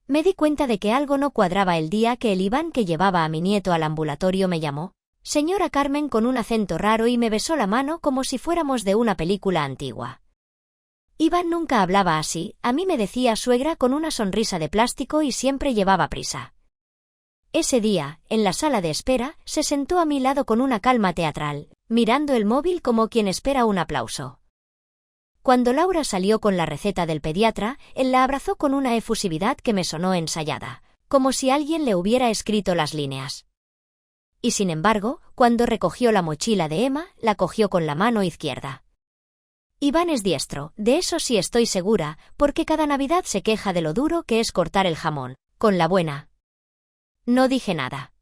Me di cuenta de que algo no cuadraba el día que el Iván que llevaba a mi nieto al ambulatorio me llamó señora Carmen con un acento raro y me besó la mano como si fuéramos de una película antigua. Iván nunca hablaba así, a mí me decía suegra con una sonrisa de plástico y siempre llevaba prisa. Ese día, en la sala de espera, se sentó a mi lado con una calma teatral, mirando el móvil como quien espera un aplauso. Cuando Laura salió con la receta del pediatra, él la abrazó con una efusividad que me sonó ensayada, como si alguien le hubiera escrito las líneas. Y sin embargo, cuando recogió la mochila de Emma, la cogió con la mano izquierda. Iván es diestro, de eso sí estoy segura, porque cada Navidad se queja de lo duro que es cortar el jamón, con la buena. No dije nada.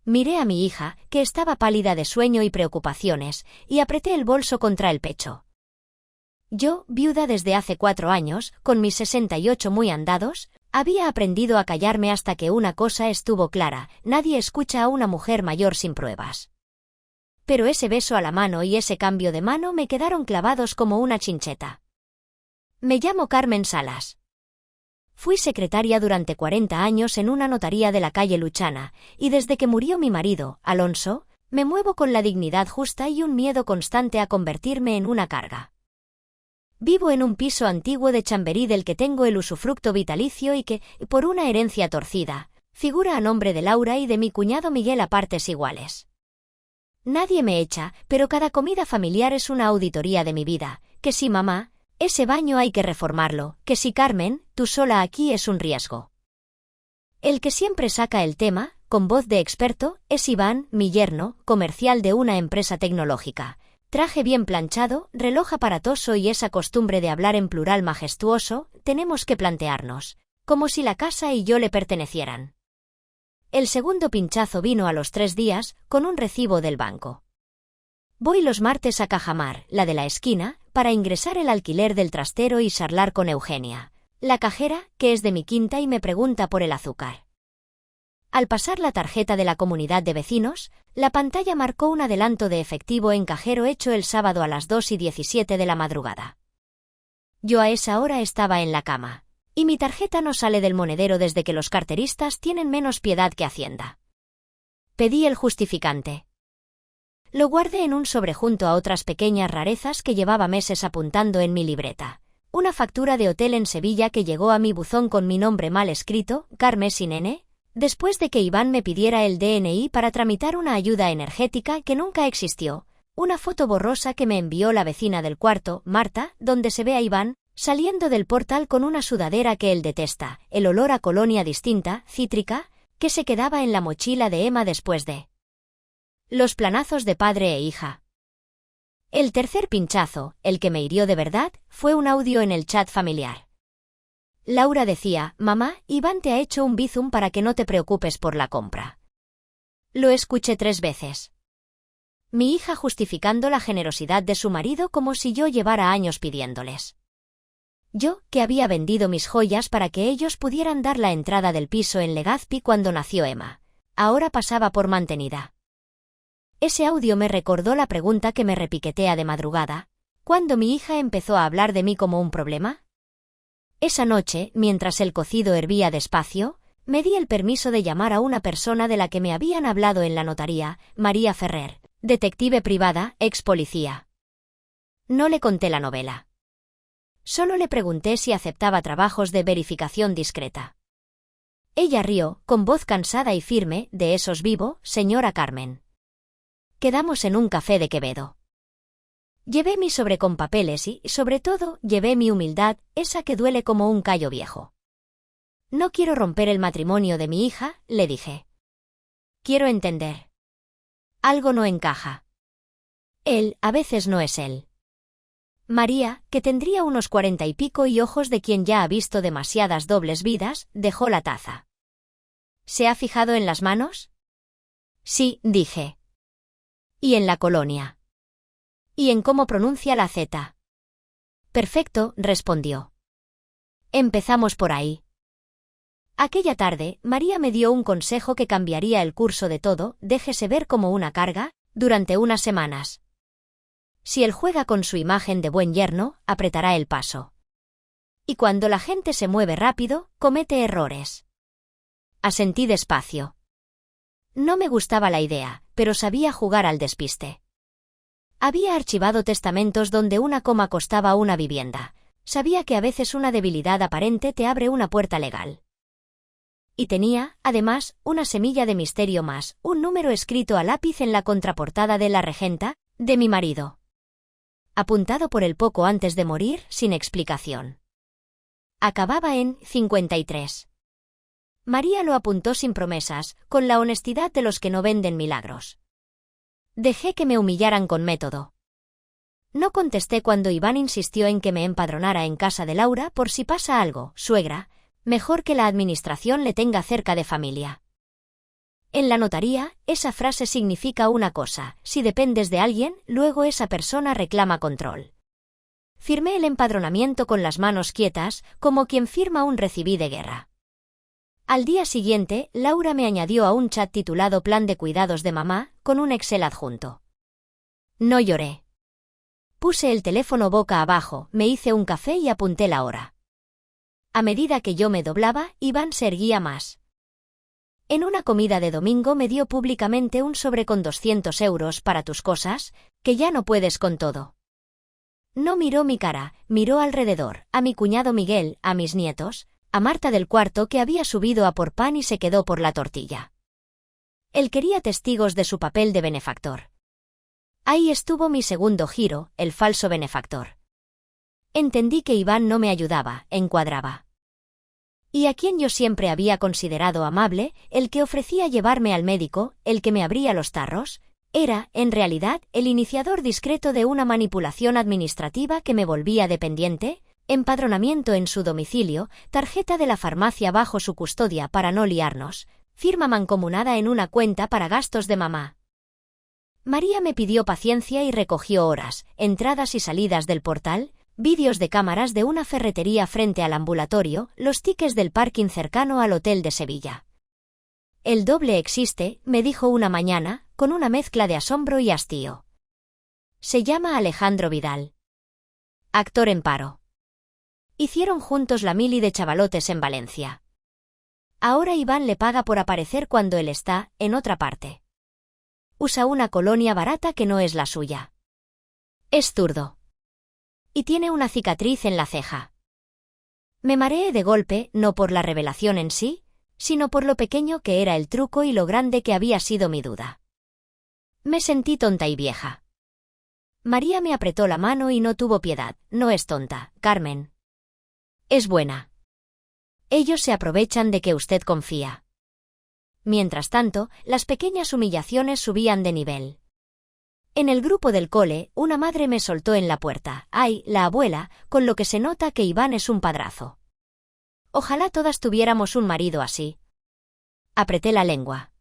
Miré a mi hija, que estaba pálida de sueño y preocupaciones, y apreté el bolso contra el pecho. Yo, viuda desde hace 4 años, con mis 68 muy andados, había aprendido a callarme hasta que una cosa estuvo clara: nadie escucha a una mujer mayor sin pruebas. Pero ese beso a la mano y ese cambio de mano me quedaron clavados como una chincheta. Me llamo Carmen Salas. Fui secretaria durante 40 años en una notaría de la calle Luchana, y desde que murió mi marido, Alonso, me muevo con la dignidad justa y un miedo constante a convertirme en una carga. Vivo en un piso antiguo de Chamberí del que tengo el usufructo vitalicio y que, por una herencia torcida, figura a nombre de Laura y de mi cuñado Miguel a partes iguales. Nadie me echa, pero cada comida familiar es una auditoría de mi vida, que si mamá, ese baño hay que reformarlo, que si Carmen, tú sola aquí es un riesgo. El que siempre saca el tema, con voz de experto, es Iván, mi yerno, comercial de una empresa tecnológica. Traje bien planchado, reloj aparatoso y esa costumbre de hablar en plural majestuoso, tenemos que plantearnos, como si la casa y yo le pertenecieran. El segundo pinchazo vino a los 3 días, con un recibo del banco. Voy los martes a Cajamar, la de la esquina, para ingresar el alquiler del trastero y charlar con Eugenia, la cajera, que es de mi quinta y me pregunta por el azúcar. Al pasar la tarjeta de la comunidad de vecinos, la pantalla marcó un adelanto de efectivo en cajero hecho el sábado a las 2:17 de la madrugada. Yo a esa hora estaba en la cama, y mi tarjeta no sale del monedero desde que los carteristas tienen menos piedad que Hacienda. Pedí el justificante. Lo guardé en un sobre junto a otras pequeñas rarezas que llevaba meses apuntando en mi libreta. Una factura de hotel en Sevilla que llegó a mi buzón con mi nombre mal escrito, Carmen sin N, después de que Iván me pidiera el DNI para tramitar una ayuda energética que nunca existió, una foto borrosa que me envió la vecina del cuarto, Marta, donde se ve a Iván, saliendo del portal con una sudadera que él detesta, el olor a colonia distinta, cítrica, que se quedaba en la mochila de Emma después de los planazos de padre e hija. El tercer pinchazo, el que me hirió de verdad, fue un audio en el chat familiar. Laura decía: mamá, Iván te ha hecho un bizum para que no te preocupes por la compra. Lo escuché 3 veces. Mi hija justificando la generosidad de su marido como si yo llevara años pidiéndoles. Yo, que había vendido mis joyas para que ellos pudieran dar la entrada del piso en Legazpi cuando nació Emma, ahora pasaba por mantenida. Ese audio me recordó la pregunta que me repiquetea de madrugada: ¿cuándo mi hija empezó a hablar de mí como un problema? Esa noche, mientras el cocido hervía despacio, me di el permiso de llamar a una persona de la que me habían hablado en la notaría, María Ferrer, detective privada, ex policía. No le conté la novela. Solo le pregunté si aceptaba trabajos de verificación discreta. Ella rió, con voz cansada y firme: de esos vivo, señora Carmen. Quedamos en un café de Quevedo. Llevé mi sobre con papeles y, sobre todo, llevé mi humildad, esa que duele como un callo viejo. No quiero romper el matrimonio de mi hija, le dije. Quiero entender. Algo no encaja. Él, a veces no es él. María, que tendría unos 40 y pico y ojos de quien ya ha visto demasiadas dobles vidas, dejó la taza. ¿Se ha fijado en las manos? Sí, dije. ¿Y en la colonia? ¿Y en cómo pronuncia la Z? Perfecto, respondió. Empezamos por ahí. Aquella tarde, María me dio un consejo que cambiaría el curso de todo: déjese ver como una carga, durante unas semanas. Si él juega con su imagen de buen yerno, apretará el paso. Y cuando la gente se mueve rápido, comete errores. Asentí despacio. No me gustaba la idea, pero sabía jugar al despiste. Había archivado testamentos donde una coma costaba una vivienda. Sabía que a veces una debilidad aparente te abre una puerta legal. Y tenía, además, una semilla de misterio más, un número escrito a lápiz en la contraportada de La Regenta, de mi marido. Apuntado por él poco antes de morir, sin explicación. Acababa en 53. María lo apuntó sin promesas, con la honestidad de los que no venden milagros. Dejé que me humillaran con método. No contesté cuando Iván insistió en que me empadronara en casa de Laura por si pasa algo, suegra, mejor que la administración le tenga cerca de familia. En la notaría, esa frase significa una cosa: si dependes de alguien, luego esa persona reclama control. Firmé el empadronamiento con las manos quietas, como quien firma un recibí de guerra. Al día siguiente, Laura me añadió a un chat titulado Plan de cuidados de mamá, con un Excel adjunto. No lloré. Puse el teléfono boca abajo, me hice un café y apunté la hora. A medida que yo me doblaba, Iván se erguía más. En una comida de domingo me dio públicamente un sobre con 200 euros para tus cosas, que ya no puedes con todo. No miró mi cara, miró alrededor, a mi cuñado Miguel, a mis nietos, a Marta del cuarto que había subido a por pan y se quedó por la tortilla. Él quería testigos de su papel de benefactor. Ahí estuvo mi segundo giro, el falso benefactor. Entendí que Iván no me ayudaba, encuadraba. Y a quien yo siempre había considerado amable, el que ofrecía llevarme al médico, el que me abría los tarros, era, en realidad, el iniciador discreto de una manipulación administrativa que me volvía dependiente, empadronamiento en su domicilio, tarjeta de la farmacia bajo su custodia para no liarnos, firma mancomunada en una cuenta para gastos de mamá. María me pidió paciencia y recogió horas, entradas y salidas del portal, vídeos de cámaras de una ferretería frente al ambulatorio, los tickets del parking cercano al hotel de Sevilla. El doble existe, me dijo una mañana, con una mezcla de asombro y hastío. Se llama Alejandro Vidal. Actor en paro. Hicieron juntos la mili de chavalotes en Valencia. Ahora Iván le paga por aparecer cuando él está, en otra parte. Usa una colonia barata que no es la suya. Es zurdo. Y tiene una cicatriz en la ceja. Me mareé de golpe, no por la revelación en sí, sino por lo pequeño que era el truco y lo grande que había sido mi duda. Me sentí tonta y vieja. María me apretó la mano y no tuvo piedad. No es tonta, Carmen. Es buena. Ellos se aprovechan de que usted confía. Mientras tanto, las pequeñas humillaciones subían de nivel. En el grupo del cole, una madre me soltó en la puerta. ¡Ay, la abuela!, con lo que se nota que Iván es un padrazo. Ojalá todas tuviéramos un marido así. Apreté la lengua.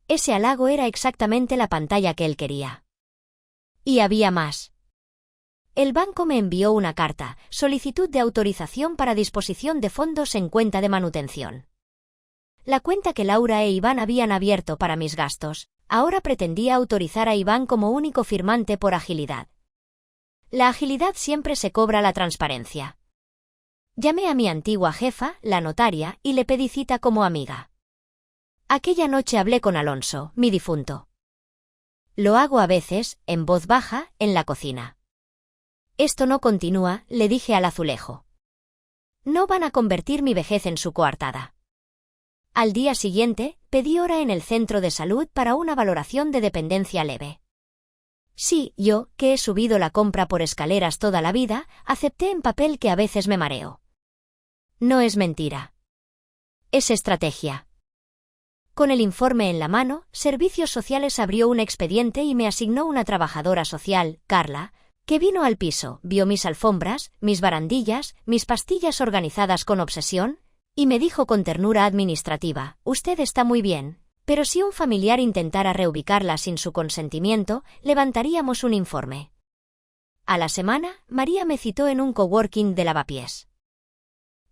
Ese halago era exactamente la pantalla que él quería. Y había más. El banco me envió una carta, solicitud de autorización para disposición de fondos en cuenta de manutención. La cuenta que Laura e Iván habían abierto para mis gastos, ahora pretendía autorizar a Iván como único firmante por agilidad. La agilidad siempre se cobra la transparencia. Llamé a mi antigua jefa, la notaria, y le pedí cita como amiga. Aquella noche hablé con Alonso, mi difunto. Lo hago a veces, en voz baja, en la cocina. Esto no continúa, le dije al azulejo. No van a convertir mi vejez en su coartada. Al día siguiente, pedí hora en el centro de salud para una valoración de dependencia leve. Sí, yo, que he subido la compra por escaleras toda la vida, acepté en papel que a veces me mareo. No es mentira. Es estrategia. Con el informe en la mano, Servicios Sociales abrió un expediente y me asignó una trabajadora social, Carla, que vino al piso, vio mis alfombras, mis barandillas, mis pastillas organizadas con obsesión, y me dijo con ternura administrativa: usted está muy bien, pero si un familiar intentara reubicarla sin su consentimiento, levantaríamos un informe. A la semana, María me citó en un coworking de Lavapiés.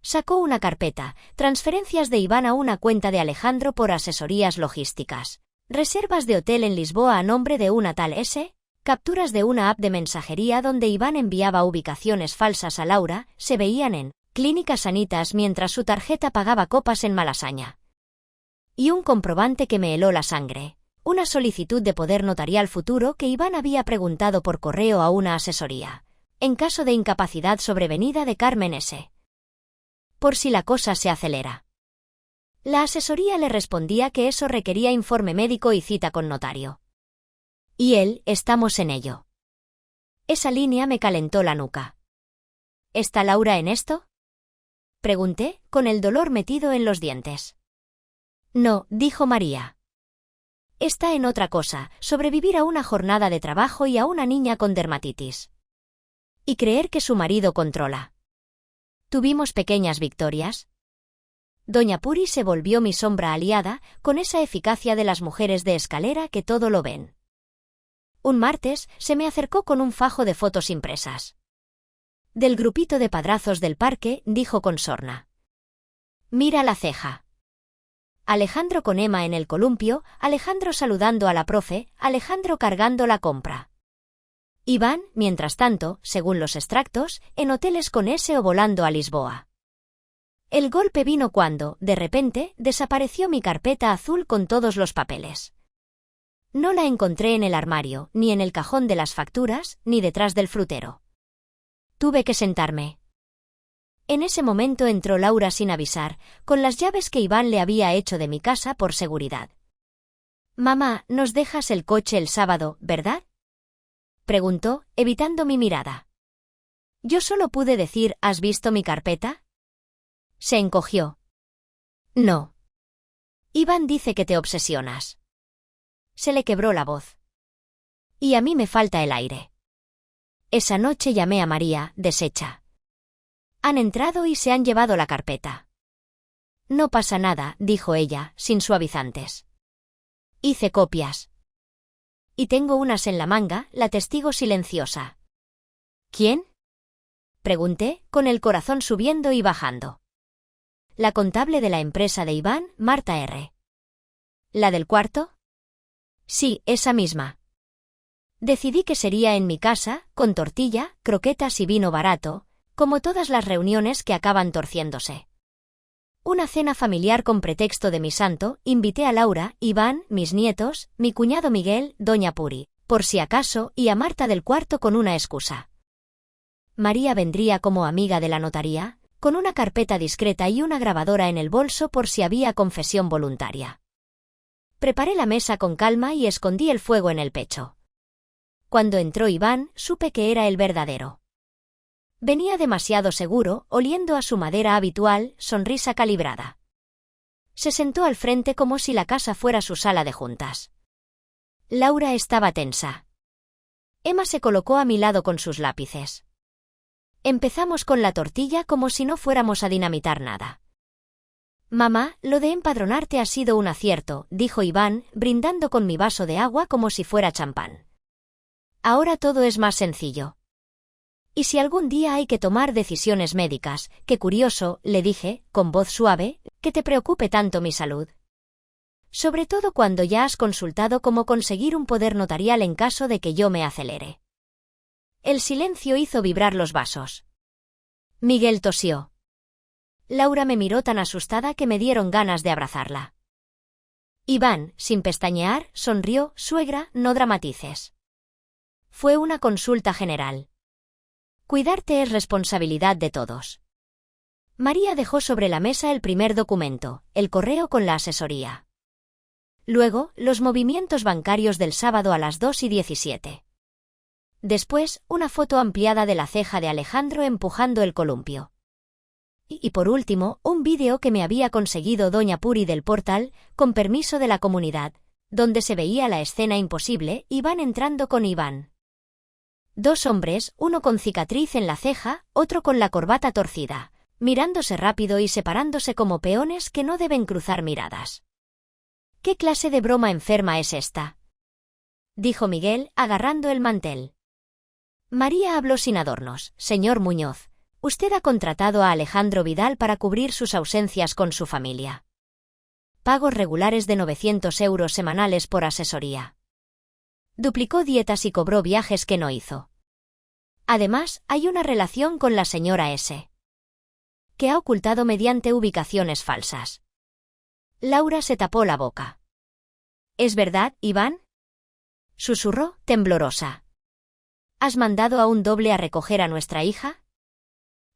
Sacó una carpeta, transferencias de Iván a una cuenta de Alejandro por asesorías logísticas, reservas de hotel en Lisboa a nombre de una tal S., Capturas de una app de mensajería donde Iván enviaba ubicaciones falsas a Laura se veían en Clínicas Sanitas mientras su tarjeta pagaba copas en Malasaña. Y un comprobante que me heló la sangre. Una solicitud de poder notarial futuro que Iván había preguntado por correo a una asesoría. En caso de incapacidad sobrevenida de Carmen S. Por si la cosa se acelera. La asesoría le respondía que eso requería informe médico y cita con notario. Y él, estamos en ello. Esa línea me calentó la nuca. ¿Está Laura en esto? Pregunté, con el dolor metido en los dientes. No, dijo María. Está en otra cosa, sobrevivir a una jornada de trabajo y a una niña con dermatitis. Y creer que su marido controla. Tuvimos pequeñas victorias. Doña Puri se volvió mi sombra aliada, con esa eficacia de las mujeres de escalera que todo lo ven. Un martes, se me acercó con un fajo de fotos impresas. Del grupito de padrazos del parque, dijo con sorna. Mira la ceja. Alejandro con Emma en el columpio, Alejandro saludando a la profe, Alejandro cargando la compra. Iván, mientras tanto, según los extractos, en hoteles con ese o volando a Lisboa. El golpe vino cuando, de repente, desapareció mi carpeta azul con todos los papeles. No la encontré en el armario, ni en el cajón de las facturas, ni detrás del frutero. Tuve que sentarme. En ese momento entró Laura sin avisar, con las llaves que Iván le había hecho de mi casa por seguridad. «Mamá, nos dejas el coche el sábado, ¿verdad?», preguntó, evitando mi mirada. Yo solo pude decir «¿Has visto mi carpeta?». Se encogió. «No. Iván dice que te obsesionas». Se le quebró la voz. Y a mí me falta el aire. Esa noche llamé a María, deshecha. Han entrado y se han llevado la carpeta. No pasa nada, dijo ella, sin suavizantes. Hice copias. Y tengo unas en la manga, la testigo silenciosa. ¿Quién?, pregunté, con el corazón subiendo y bajando. La contable de la empresa de Iván, Marta R. ¿La del cuarto? Sí, esa misma. Decidí que sería en mi casa, con tortilla, croquetas y vino barato, como todas las reuniones que acaban torciéndose. Una cena familiar con pretexto de mi santo, invité a Laura, Iván, mis nietos, mi cuñado Miguel, doña Puri, por si acaso, y a Marta del cuarto con una excusa. María vendría como amiga de la notaría, con una carpeta discreta y una grabadora en el bolso por si había confesión voluntaria. Preparé la mesa con calma y escondí el fuego en el pecho. Cuando entró Iván, supe que era el verdadero. Venía demasiado seguro, oliendo a su madera habitual, sonrisa calibrada. Se sentó al frente como si la casa fuera su sala de juntas. Laura estaba tensa. Emma se colocó a mi lado con sus lápices. Empezamos con la tortilla como si no fuéramos a dinamitar nada. «Mamá, lo de empadronarte ha sido un acierto», dijo Iván, brindando con mi vaso de agua como si fuera champán. «Ahora todo es más sencillo. Y si algún día hay que tomar decisiones médicas, qué curioso», le dije, con voz suave, «que te preocupe tanto mi salud. Sobre todo cuando ya has consultado cómo conseguir un poder notarial en caso de que yo me acelere». El silencio hizo vibrar los vasos. Miguel tosió. Laura me miró tan asustada que me dieron ganas de abrazarla. Iván, sin pestañear, sonrió. «Suegra, no dramatices. Fue una consulta general. Cuidarte es responsabilidad de todos». María dejó sobre la mesa el primer documento, el correo con la asesoría. Luego, los movimientos bancarios del sábado a las 2:17. Después, una foto ampliada de la ceja de Alejandro empujando el columpio. Y por último, un vídeo que me había conseguido doña Puri del portal, con permiso de la comunidad, donde se veía la escena imposible, Iván entrando con Iván. Dos hombres, uno con cicatriz en la ceja, otro con la corbata torcida, mirándose rápido y separándose como peones que no deben cruzar miradas. «¿Qué clase de broma enferma es esta?», dijo Miguel, agarrando el mantel. María habló sin adornos. «Señor Muñoz, usted ha contratado a Alejandro Vidal para cubrir sus ausencias con su familia. Pagos regulares de 900 € semanales por asesoría. Duplicó dietas y cobró viajes que no hizo. Además, hay una relación con la señora S. que ha ocultado mediante ubicaciones falsas. Laura se tapó la boca. ¿Es verdad, Iván? Susurró, temblorosa. ¿Has mandado a un doble a recoger a nuestra hija?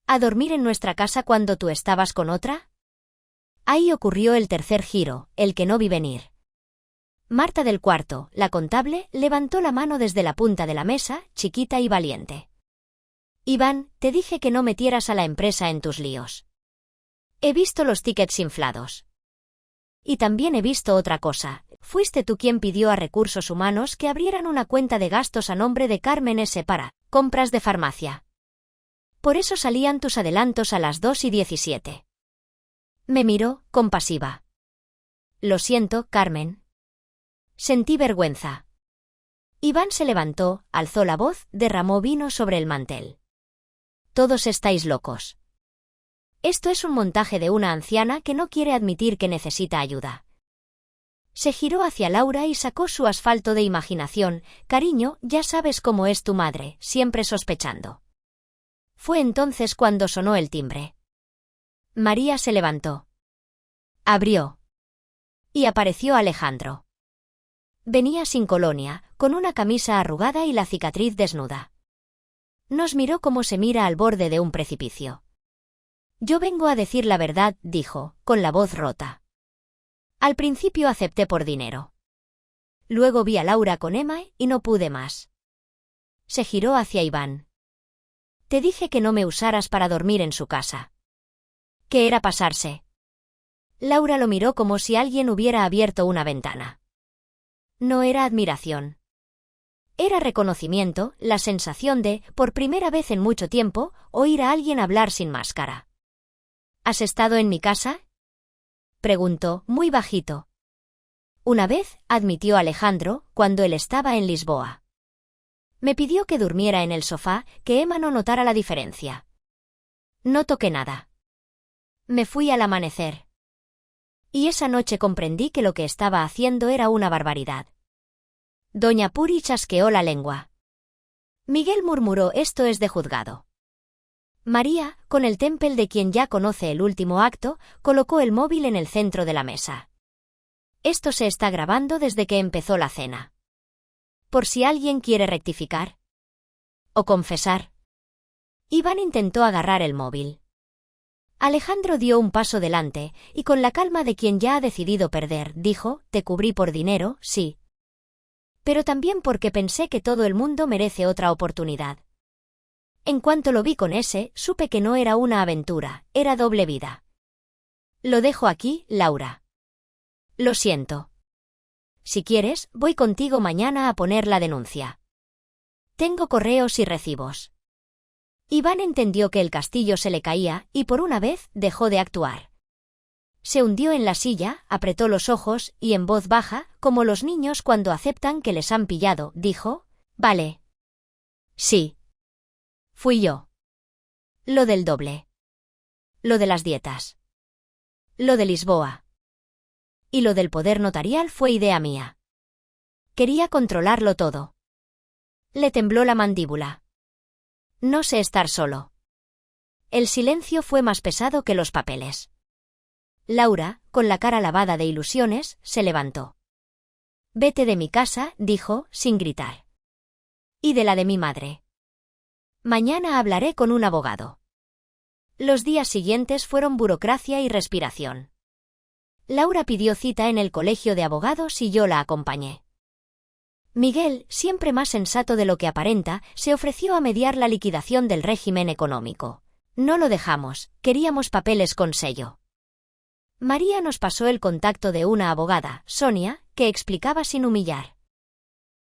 ¿A dormir en nuestra casa cuando tú estabas con otra? Ahí ocurrió el tercer giro, el que no vi venir. Marta del cuarto, la contable, levantó la mano desde la punta de la mesa, chiquita y valiente. Iván, te dije que no metieras a la empresa en tus líos. He visto los tickets inflados. Y también he visto otra cosa. Fuiste tú quien pidió a Recursos Humanos que abrieran una cuenta de gastos a nombre de Carmen S. para compras de farmacia. Por eso salían tus adelantos a las 2:17. Me miró, compasiva. Lo siento, Carmen. Sentí vergüenza. Iván se levantó, alzó la voz, derramó vino sobre el mantel. Todos estáis locos. Esto es un montaje de una anciana que no quiere admitir que necesita ayuda. Se giró hacia Laura y sacó su asfalto de imaginación. Cariño, ya sabes cómo es tu madre, siempre sospechando. Fue entonces cuando sonó el timbre. María se levantó. Abrió. Y apareció Alejandro. Venía sin colonia, con una camisa arrugada y la cicatriz desnuda. Nos miró como se mira al borde de un precipicio. Yo vengo a decir la verdad, dijo, con la voz rota. Al principio acepté por dinero. Luego vi a Laura con Emma y no pude más. Se giró hacia Iván. Te dije que no me usaras para dormir en su casa. ¿Qué era pasarse? Laura lo miró como si alguien hubiera abierto una ventana. No era admiración. Era reconocimiento, la sensación de, por primera vez en mucho tiempo, oír a alguien hablar sin máscara. ¿Has estado en mi casa? Preguntó, muy bajito. Una vez, admitió Alejandro, cuando él estaba en Lisboa. Me pidió que durmiera en el sofá, que Emma no notara la diferencia. No toqué nada. Me fui al amanecer. Y esa noche comprendí que lo que estaba haciendo era una barbaridad. Doña Puri chasqueó la lengua. Miguel murmuró: esto es de juzgado. María, con el temple de quien ya conoce el último acto, colocó el móvil en el centro de la mesa. Esto se está grabando desde que empezó la cena. Por si alguien quiere rectificar. O confesar. Iván intentó agarrar el móvil. Alejandro dio un paso delante, y con la calma de quien ya ha decidido perder, dijo: te cubrí por dinero, sí. Pero también porque pensé que todo el mundo merece otra oportunidad. En cuanto lo vi con ese, supe que no era una aventura, era doble vida. Lo dejo aquí, Laura. Lo siento. Si quieres, voy contigo mañana a poner la denuncia. Tengo correos y recibos. Iván entendió que el castillo se le caía, y por una vez dejó de actuar. Se hundió en la silla, apretó los ojos, y en voz baja, como los niños cuando aceptan que les han pillado, dijo: vale. Sí. Fui yo. Lo del doble. Lo de las dietas. Lo de Lisboa. Y lo del poder notarial fue idea mía. Quería controlarlo todo. Le tembló la mandíbula. No sé estar solo. El silencio fue más pesado que los papeles. Laura, con la cara lavada de ilusiones, se levantó. Vete de mi casa, dijo, sin gritar. Y de la de mi madre. Mañana hablaré con un abogado. Los días siguientes fueron burocracia y respiración. Laura pidió cita en el colegio de abogados y yo la acompañé. Miguel, siempre más sensato de lo que aparenta, se ofreció a mediar la liquidación del régimen económico. No lo dejamos, queríamos papeles con sello. María nos pasó el contacto de una abogada, Sonia, que explicaba sin humillar.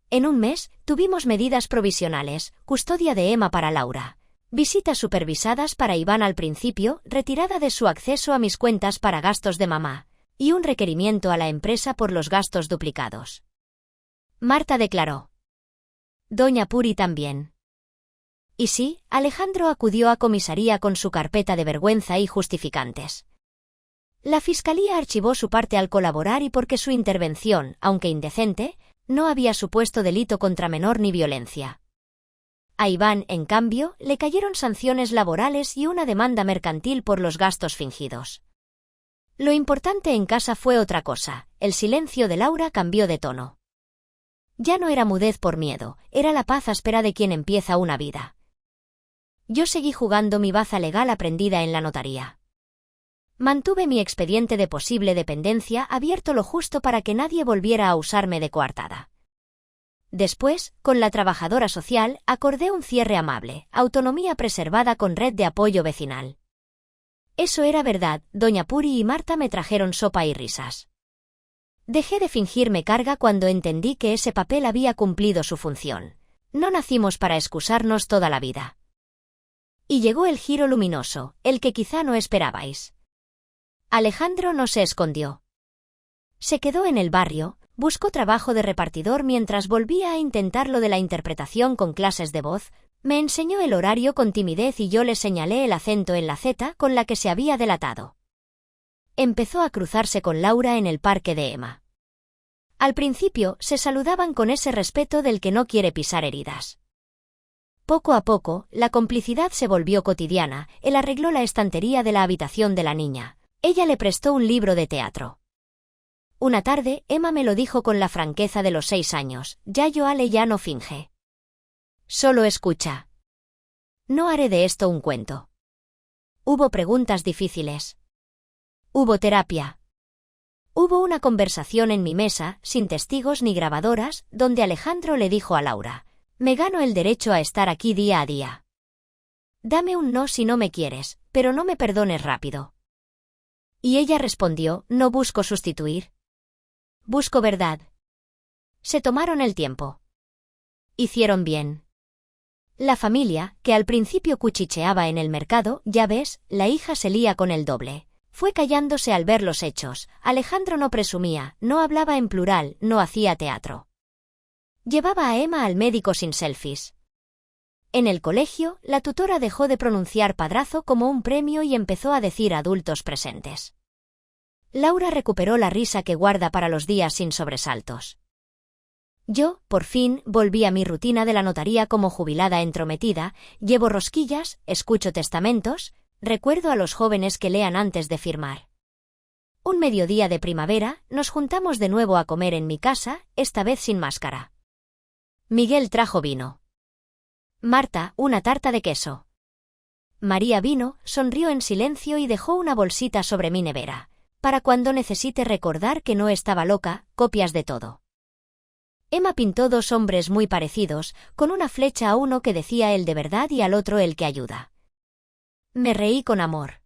En un mes, tuvimos medidas provisionales, custodia de Emma para Laura, visitas supervisadas para Iván al principio, retirada de su acceso a mis cuentas para gastos de mamá, y un requerimiento a la empresa por los gastos duplicados. Marta declaró. Doña Puri también. Y sí, Alejandro acudió a comisaría con su carpeta de vergüenza y justificantes. La fiscalía archivó su parte al colaborar y porque su intervención, aunque indecente, No había supuesto delito contra menor ni violencia. A Iván, en cambio, le cayeron sanciones laborales y una demanda mercantil por los gastos fingidos. Lo importante en casa fue otra cosa: el silencio de Laura cambió de tono. Ya no era mudez por miedo, era la paz áspera de quien empieza una vida. Yo seguí jugando mi baza legal aprendida en la notaría. Mantuve mi expediente de posible dependencia abierto lo justo para que nadie volviera a usarme de coartada. Después, con la trabajadora social, acordé un cierre amable, autonomía preservada con red de apoyo vecinal. Eso era verdad, doña Puri y Marta me trajeron sopa y risas. Dejé de fingirme carga cuando entendí que ese papel había cumplido su función. No nacimos para excusarnos toda la vida. Y llegó el giro luminoso, el que quizá no esperabais. Alejandro no se escondió. Se quedó en el barrio, buscó trabajo de repartidor mientras volvía a intentar lo de la interpretación con clases de voz, me enseñó el horario con timidez y yo le señalé el acento en la Z con la que se había delatado. Empezó a cruzarse con Laura en el parque de Emma. Al principio se saludaban con ese respeto del que no quiere pisar heridas. Poco a poco, la complicidad se volvió cotidiana, él arregló la estantería de la habitación de la niña. Ella le prestó un libro de teatro. Una tarde, Emma me lo dijo con la franqueza de los 6 años, Yayo Ale ya no finge. Solo escucha. No haré de esto un cuento. Hubo preguntas difíciles. Hubo terapia. Hubo una conversación en mi mesa, sin testigos ni grabadoras, donde Alejandro le dijo a Laura: me gano el derecho a estar aquí día a día. Dame un no si no me quieres, pero no me perdones rápido. Y ella respondió: no busco sustituir. Busco verdad. Se tomaron el tiempo. Hicieron bien. La familia, que al principio cuchicheaba en el mercado, ya ves, la hija se lía con el doble. Fue callándose al ver los hechos. Alejandro no presumía, no hablaba en plural, no hacía teatro. Llevaba a Emma al médico sin selfies. En el colegio, la tutora dejó de pronunciar padrazo como un premio y empezó a decir adultos presentes. Laura recuperó la risa que guarda para los días sin sobresaltos. Yo, por fin, volví a mi rutina de la notaría como jubilada entrometida, llevo rosquillas, escucho testamentos, recuerdo a los jóvenes que lean antes de firmar. Un mediodía de primavera, nos juntamos de nuevo a comer en mi casa, esta vez sin máscara. Miguel trajo vino. Marta, una tarta de queso. María vino, sonrió en silencio y dejó una bolsita sobre mi nevera, para cuando necesite recordar que no estaba loca, copias de todo. Emma pintó 2 hombres muy parecidos, con una flecha a uno que decía el de verdad y al otro el que ayuda. Me reí con amor.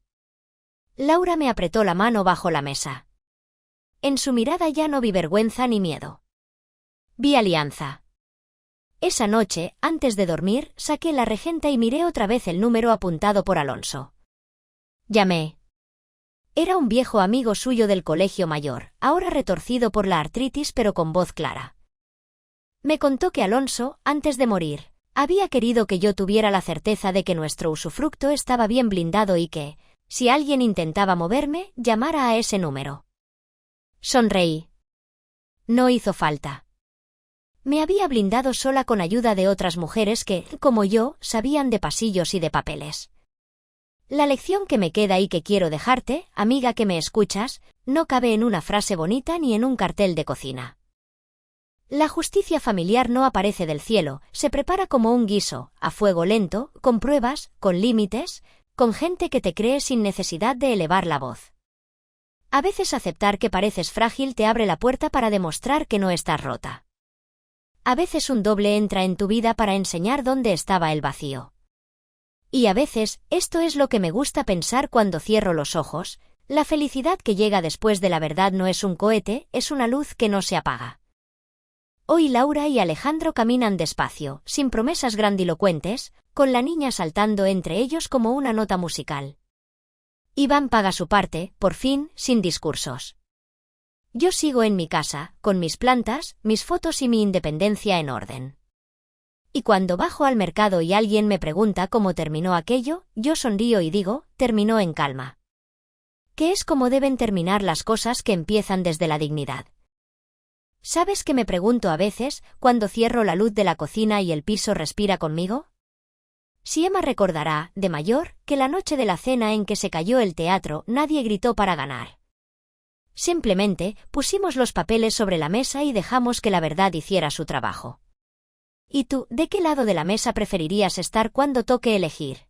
Laura me apretó la mano bajo la mesa. En su mirada ya no vi vergüenza ni miedo. Vi alianza. Esa noche, antes de dormir, saqué la regenta y miré otra vez el número apuntado por Alonso. Llamé. Era un viejo amigo suyo del colegio mayor, ahora retorcido por la artritis pero con voz clara. Me contó que Alonso, antes de morir, había querido que yo tuviera la certeza de que nuestro usufructo estaba bien blindado y que, si alguien intentaba moverme, llamara a ese número. Sonreí. No hizo falta. Me había blindado sola con ayuda de otras mujeres que, como yo, sabían de pasillos y de papeles. La lección que me queda y que quiero dejarte, amiga que me escuchas, no cabe en una frase bonita ni en un cartel de cocina. La justicia familiar no aparece del cielo, se prepara como un guiso, a fuego lento, con pruebas, con límites, con gente que te cree sin necesidad de elevar la voz. A veces aceptar que pareces frágil te abre la puerta para demostrar que no estás rota. A veces un doble entra en tu vida para enseñar dónde estaba el vacío. Y a veces, esto es lo que me gusta pensar cuando cierro los ojos, la felicidad que llega después de la verdad no es un cohete, es una luz que no se apaga. Hoy Laura y Alejandro caminan despacio, sin promesas grandilocuentes, con la niña saltando entre ellos como una nota musical. Iván paga su parte, por fin, sin discursos. Yo sigo en mi casa, con mis plantas, mis fotos y mi independencia en orden. Y cuando bajo al mercado y alguien me pregunta cómo terminó aquello, yo sonrío y digo, terminó en calma. Que es como deben terminar las cosas que empiezan desde la dignidad. ¿Sabes qué me pregunto a veces cuando cierro la luz de la cocina y el piso respira conmigo? Si Emma recordará, de mayor, que la noche de la cena en que se cayó el teatro nadie gritó para ganar. Simplemente pusimos los papeles sobre la mesa y dejamos que la verdad hiciera su trabajo. ¿Y tú, de qué lado de la mesa preferirías estar cuando toque elegir?